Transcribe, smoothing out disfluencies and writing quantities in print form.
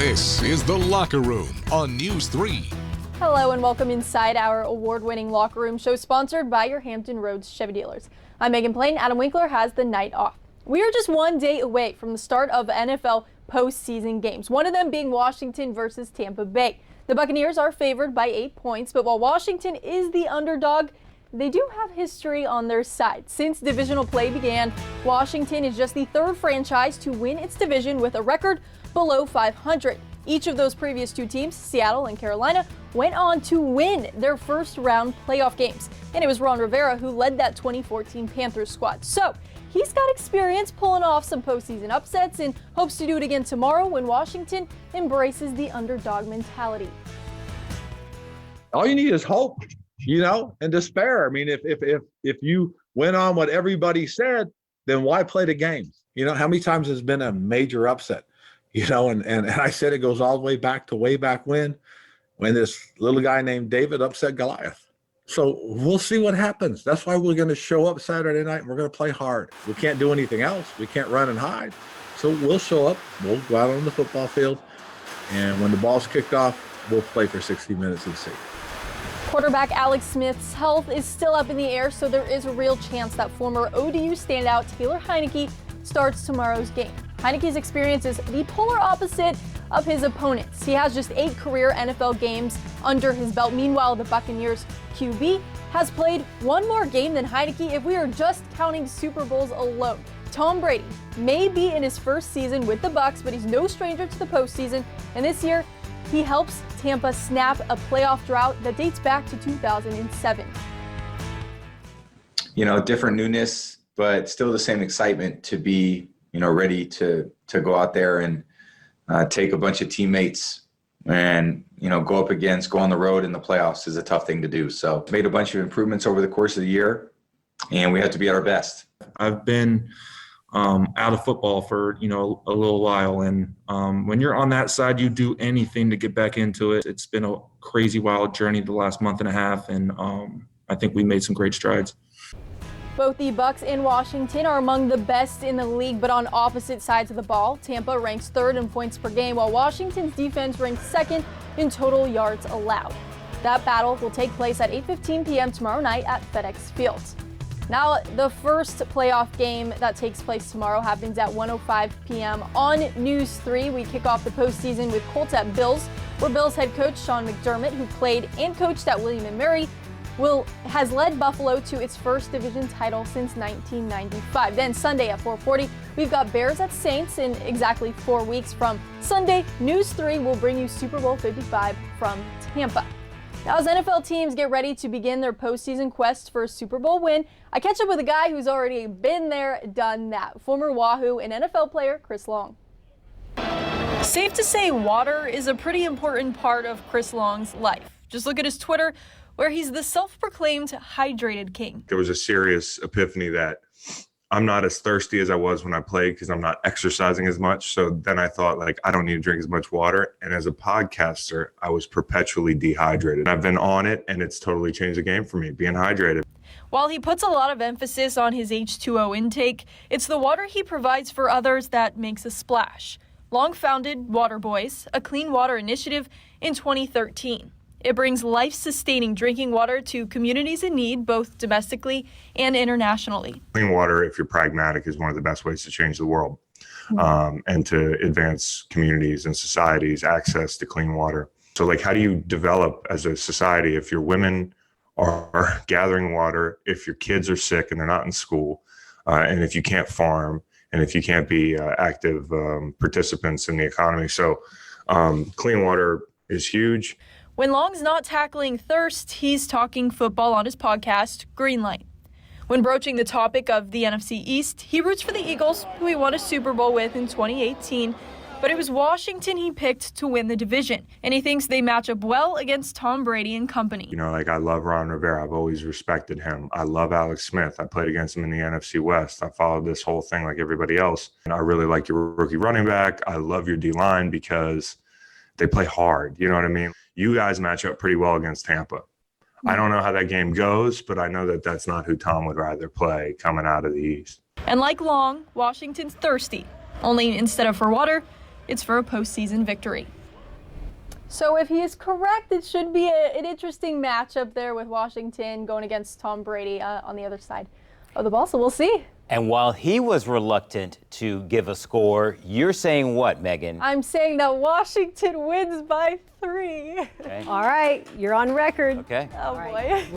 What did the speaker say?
This is The Locker Room on News 3. Hello and welcome inside our award-winning Locker Room show sponsored by your Hampton Roads Chevy dealers. I'm Megan Plain. Adam Winkler has the night off. We are just one day away from the start of NFL postseason games, one of them being Washington versus Tampa Bay. The Buccaneers are favored by 8 points, but while Washington is the underdog, they do have history on their side. Since divisional play began, Washington is just the third franchise to win its division with a record below 500. Each of those previous two teams, Seattle and Carolina, went on to win their first round playoff games. And it was Ron Rivera who led that 2014 Panthers squad. So he's got experience pulling off some postseason upsets and hopes to do it again tomorrow when Washington embraces the underdog mentality. All you need is hope, and despair. I mean, if you went on what everybody said, then why play the games? How many times has been a major upset? And I said it goes all the way back when this little guy named David upset Goliath. So we'll see what happens. That's why we're going to show up Saturday night and we're going to play hard. We can't do anything else. We can't run and hide. So we'll show up. We'll go out on the football field. And when the ball's kicked off, we'll play for 60 minutes and see. Quarterback Alex Smith's health is still up in the air, so there is a real chance that former ODU standout Taylor Heineke starts tomorrow's game. Heineke's experience is the polar opposite of his opponents. He has just 8 career NFL games under his belt. Meanwhile, the Buccaneers QB has played one more game than Heineke if we are just counting Super Bowls alone. Tom Brady may be in his first season with the Bucs, but he's no stranger to the postseason. And this year, he helps Tampa snap a playoff drought that dates back to 2007. Different newness, but still the same excitement to be ready to go out there and take a bunch of teammates and, go on the road in the playoffs is a tough thing to do. So made a bunch of improvements over the course of the year, and we have to be at our best. I've been out of football for, a little while. And when you're on that side, you do anything to get back into it. It's been a crazy, wild journey the last month and a half. And I think we made some great strides. Both the Bucs and Washington are among the best in the league, but on opposite sides of the ball. Tampa ranks 3rd in points per game, while Washington's defense ranks 2nd in total yards allowed. That battle will take place at 8:15 p.m. tomorrow night at FedEx Field. Now, the first playoff game that takes place tomorrow happens at 1:05 p.m. on News 3. We kick off the postseason with Colts at Bills, where Bills head coach Sean McDermott, who played and coached at William & Mary, has led Buffalo to its first division title since 1995. Then Sunday at 4:40, we've got Bears at Saints in exactly 4 weeks from Sunday. News 3 will bring you Super Bowl 55 from Tampa. Now, as NFL teams get ready to begin their postseason quest for a Super Bowl win, I catch up with a guy who's already been there, done that. Former Wahoo and NFL player Chris Long. Safe to say water is a pretty important part of Chris Long's life. Just look at his Twitter, where he's the self-proclaimed hydrated king. There was a serious epiphany that I'm not as thirsty as I was when I played because I'm not exercising as much. So then I thought, I don't need to drink as much water. And as a podcaster, I was perpetually dehydrated. I've been on it, and it's totally changed the game for me, being hydrated. While he puts a lot of emphasis on his H2O intake, it's the water he provides for others that makes a splash. Long founded Water Boys, a clean water initiative, in 2013. It brings life-sustaining drinking water to communities in need, both domestically and internationally. Clean water, if you're pragmatic, is one of the best ways to change the world and to advance communities and societies' access to clean water. So, how do you develop as a society if your women are gathering water, if your kids are sick and they're not in school, and if you can't farm, and if you can't be active participants in the economy? So clean water is huge. When Long's not tackling thirst, he's talking football on his podcast, Greenlight. When broaching the topic of the NFC East, he roots for the Eagles, who he won a Super Bowl with in 2018, but it was Washington he picked to win the division, and he thinks they match up well against Tom Brady and company. I love Ron Rivera. I've always respected him. I love Alex Smith. I played against him in the NFC West. I followed this whole thing like everybody else. And I really like your rookie running back. I love your D-line because they play hard. You know what I mean? You guys match up pretty well against Tampa. I don't know how that game goes, but I know that that's not who Tom would rather play coming out of the East. And like Long, Washington's thirsty. Only instead of for water, it's for a postseason victory. So if he is correct, it should be an interesting matchup there with Washington going against Tom Brady on the other side of the ball. So we'll see. And while he was reluctant to give a score, you're saying what, Megan? I'm saying that Washington wins by 3. Okay. All right, you're on record. Okay. Oh boy.